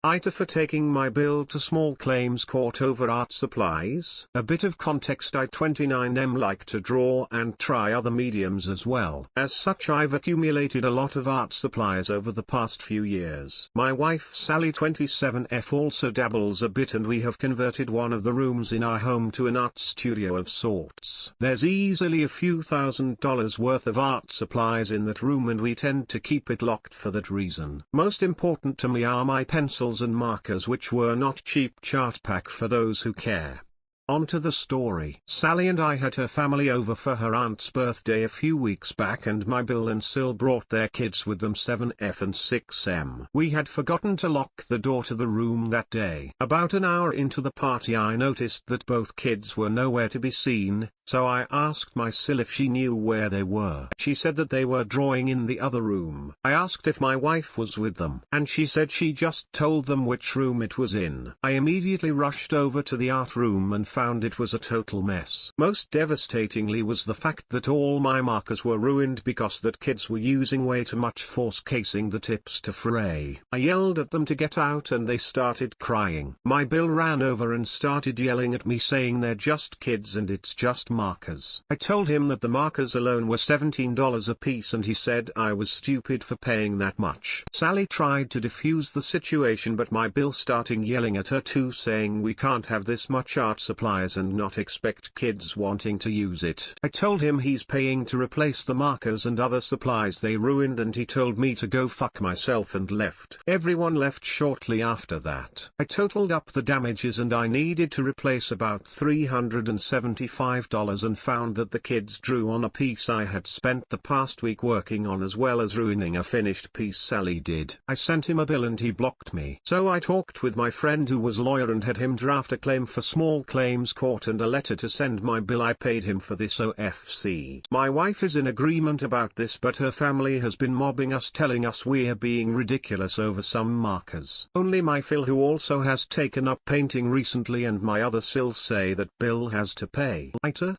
AITA for taking my bill to small claims court over art supplies. A bit of context: I 29M like to draw and try other mediums as well. As such, I've accumulated a lot of art supplies over the past few years. My wife Sally 27F also dabbles a bit, and we have converted one of the rooms in our home to an art studio of sorts. There's easily a few $1,000s worth of art supplies in that room, and we tend to keep it locked for that reason. Most important to me are my pencils and markers, which were not cheap. Chart pack for those who care. On to the story. Sally and I had her family over for her aunt's birthday a few weeks back, and my Bill and Sil brought their kids with them, 7F and 6M. We had forgotten to lock the door to the room that day. About an hour into the party, I noticed that both kids were nowhere to be seen, so I asked my Sil if she knew where they were. She said that they were drawing in the other room. I asked if my wife was with them, and she said she just told them which room it was in. I immediately rushed over to the art room and found it was a total mess. Most devastatingly was the fact that all my markers were ruined because that kids were using way too much force casing the tips to fray. I yelled at them to get out, and they started crying. My Bill ran over and started yelling at me, saying they're just kids and it's just markers. I told him that the markers alone were $17 a piece, and he said I was stupid for paying that much. Sally tried to defuse the situation, but my Bill started yelling at her too, saying we can't have this much art supplies and not expect kids wanting to use it. I told him he's paying to replace the markers and other supplies they ruined, and he told me to go fuck myself and left. Everyone left shortly after that. I totaled up the damages, and I needed to replace about $375 and found that the kids drew on a piece I had spent the past week working on, as well as ruining a finished piece Sally did. I sent him a bill and he blocked me. So I talked with my friend who was a lawyer and had him draft a claim for small claims court and a letter to send my Bill. I paid him for this OFC. My wife is in agreement about this, but her family has been mobbing us, telling us we're being ridiculous over some markers. Only my Phil, who also has taken up painting recently, and my other Sil say that Bill has to pay. AITA?